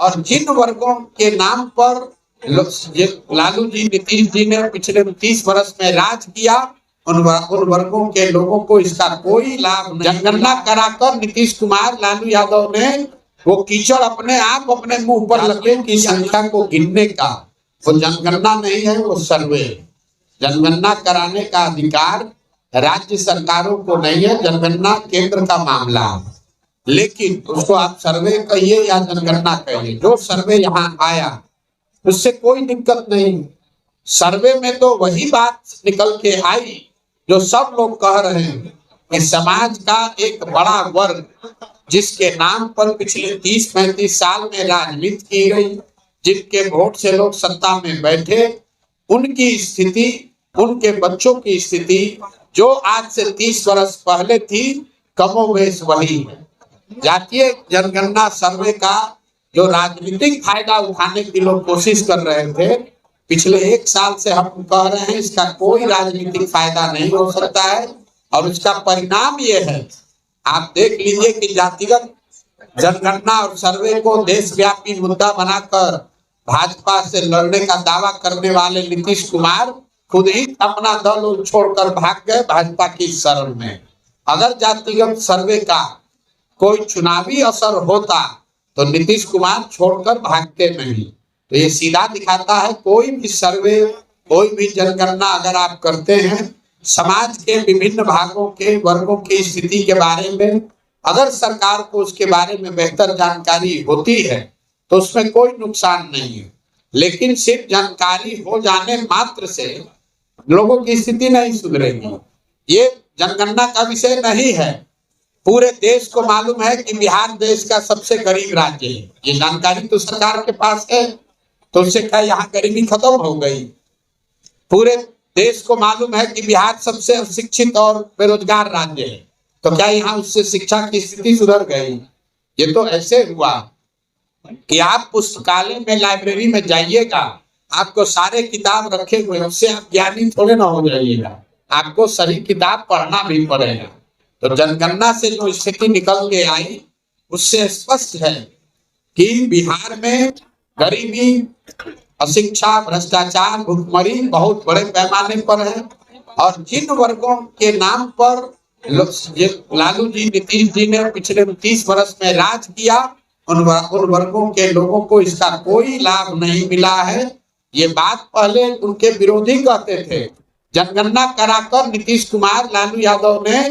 और जिन वर्गों के नाम पर लालू जी नीतीश जी ने पिछले 30 वर्ष में राज किया, उन वर्गों के लोगों को इसका कोई लाभ नहीं। जनगणना कराकर नीतीश कुमार लालू यादव ने वो कीचड़ अपने आप अपने मुंह पर लगे की संख्या को गिनने का, वो जनगणना नहीं है, वो सर्वे। जनगणना कराने का अधिकार राज्य सरकारों को नहीं है, जनगणना केंद्र का मामला है। लेकिन उसको आप सर्वे कहिए या जनगणना कहिए, जो सर्वे यहाँ आया उससे कोई दिक्कत नहीं। सर्वे में तो वही बात निकल के आई जो सब लोग कह रहे हैं कि समाज का एक बड़ा वर्ग जिसके नाम पर पिछले 30-35 साल में राजनीति की गई, जिनके वोट से लोग सत्ता में बैठे, उनकी स्थिति, उनके बच्चों की स्थिति जो आज से 30 वर्ष पहले थी, कमोबेश वही है। जातीय जनगणना सर्वे का जो राजनीतिक फायदा उठाने की लोग कोशिश कर रहे थे, पिछले 1 साल से हम कह रहे हैं इसका कोई राजनीतिक फायदा नहीं हो सकता है। और उसका परिणाम ये है, आप देख लीजिए कि जातिगत जनगणना और सर्वे को देशव्यापी मुद्दा बनाकर भाजपा से लड़ने का दावा करने वाले नीतीश कुमार खुद ही अपना दल छोड़कर भाग गए भाजपा की शरण में। अगर जातिगत सर्वे का कोई चुनावी असर होता तो नीतीश कुमार छोड़कर भागते नहीं। तो ये सीधा दिखाता है कोई भी सर्वे, कोई भी जनगणना अगर आप करते हैं, समाज के विभिन्न भागों के वर्गों की स्थिति के बारे में अगर सरकार को उसके बारे में बेहतर जानकारी होती है तो उसमें कोई नुकसान नहीं है। लेकिन सिर्फ जानकारी हो जाने मात्र से लोगों की स्थिति नहीं सुधरेगी। ये जनगणना का विषय नहीं है। पूरे देश को मालूम है कि बिहार देश का सबसे गरीब राज्य है, ये जानकारी तो सरकार के पास है। तो उससे क्या यहाँ गरीबी खत्म हो गई? पूरे देश को मालूम है कि बिहार सबसे अशिक्षित और बेरोजगार राज्य है, तो क्या यहाँ उससे शिक्षा की स्थिति सुधर गई? ये तो ऐसे हुआ कि आप पुस्तकालय में, लाइब्रेरी में जाइएगा, आपको सारे किताब रखे हुए, उससे आप ज्ञानी थोड़े ना हो जाइएगा, आपको सही किताब पढ़ना भी पड़ेगा। तो जनगणना से जो स्थिति निकल के आई उससे स्पष्ट है कि बिहार में गरीबी, अशिक्षा, भ्रष्टाचार, भुखमरी बहुत बड़े पैमाने पर है। और जिन वर्गों के नाम पर लालू जी नीतीश जी ने पिछले 30 वर्ष में राज किया, उन वर्गों के लोगों को इसका कोई लाभ नहीं मिला है। ये बात पहले उनके विरोधी कहते थे। जनगणना कराकर नीतीश कुमार लालू यादव ने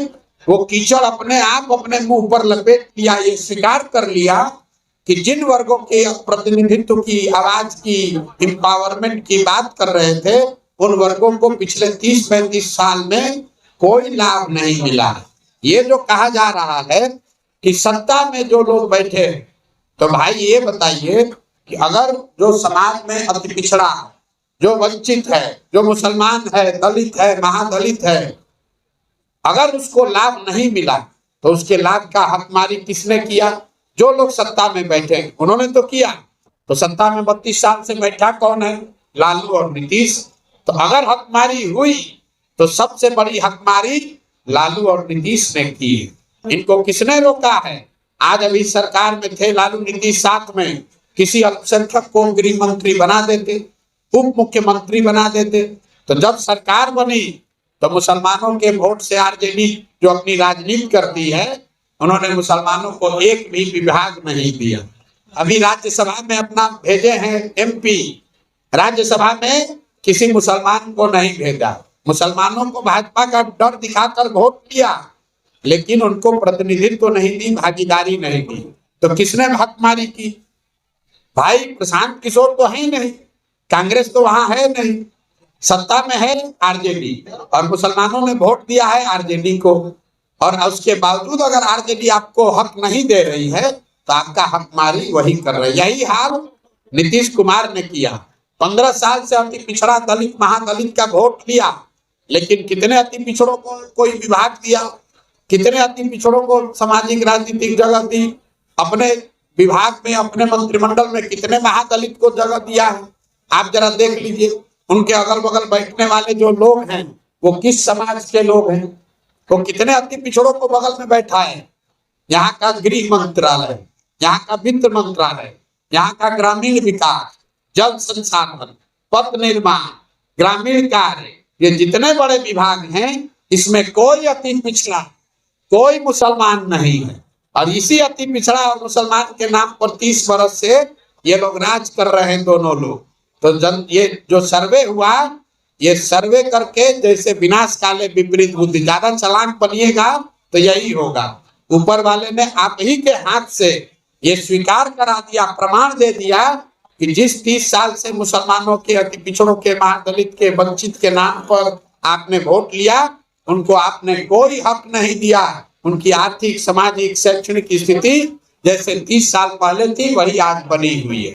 वो कीचड़ अपने आप अपने मुंह पर लपेट लिया, ये स्वीकार कर लिया कि जिन वर्गों के प्रतिनिधित्व की, आवाज की, एम्पावरमेंट की बात कर रहे थे, उन वर्गों को पिछले 30-35 साल में कोई लाभ नहीं मिला। ये जो कहा जा रहा है कि सत्ता में जो लोग बैठे, तो भाई ये बताइए कि अगर जो समाज में अति पिछड़ा, जो वंचित है, जो मुसलमान है, दलित है, महादलित है, अगर उसको लाभ नहीं मिला तो उसके लाभ का हकमारी किसने किया? जो लोग सत्ता में बैठे उन्होंने तो किया। तो सत्ता में 32 साल से बैठा कौन है? लालू और नीतीश। तो अगर हकमारी हुई तो सबसे बड़ी हकमारी लालू और नीतीश ने की। इनको किसने रोका है? आज अभी सरकार में थे लालू नीतीश, साथ में किसी अल्पसंख्यक को गृह मंत्री बना देते, उप मुख्यमंत्री बना देते। तो जब सरकार बनी तो मुसलमानों के वोट से आरजेडी जो अपनी राजनीति करती है, उन्होंने मुसलमानों को एक भी विभाग नहीं दिया। अभी राज्यसभा में अपना भेजे हैं एमपी, राज्यसभा में किसी मुसलमान को नहीं भेजा। मुसलमानों को भाजपा का डर दिखाकर वोट दिया, लेकिन उनको प्रतिनिधित्व नहीं दी, भागीदारी नहीं दी। तो किसने हकमारी की? भाई प्रशांत किशोर तो है नहीं, कांग्रेस तो वहां है नहीं, सत्ता में है आरजेडी, और मुसलमानों ने वोट दिया है आरजेडी को। और उसके बावजूद अगर आरजेडी आपको हक नहीं दे रही है तो आपका हकमारी वही कर रही है। यही हाल नीतीश कुमार ने किया। 15 साल से अति पिछड़ा, दलित, महादलित का वोट लिया, लेकिन कितने अति पिछड़ों को कोई विभाग दिया? कितने अति पिछड़ों को सामाजिक राजनीतिक जगह दी? अपने विभाग में, अपने मंत्रिमंडल में कितने महादलित को जगह दिया है? आप जरा देख लीजिए, उनके अगल बगल बैठने वाले जो लोग हैं वो किस समाज के लोग हैं? वो कितने अति पिछड़ों को बगल में बैठा है। यहाँ का गृह मंत्रालय, यहाँ का वित्त मंत्रालय, यहाँ का ग्रामीण विकास, जल संसाधन, पथ निर्माण, ग्रामीण कार्य, ये जितने बड़े विभाग हैं इसमें कोई अति पिछड़ा, कोई मुसलमान नहीं है। और इसी अति पिछड़ा और मुसलमान के नाम पर 30 वर्ष से ये लोग राज कर रहे हैं दोनों लोग। तो ये जो सर्वे हुआ, ये सर्वे करके जैसे विनाश काले विपरीत बुद्धि, ज्यादा चालाक बनिएगा तो यही होगा। ऊपर वाले ने आप ही के हाथ से ये स्वीकार करा दिया, प्रमाण दे दिया कि जिस 30 साल से मुसलमानों के, अति पिछड़ों के, दलित के, वंचित के नाम पर आपने वोट लिया, उनको आपने कोई हक नहीं दिया। उनकी आर्थिक, सामाजिक, शैक्षणिक स्थिति जैसे 30 साल पहले थी वही आज बनी हुई है।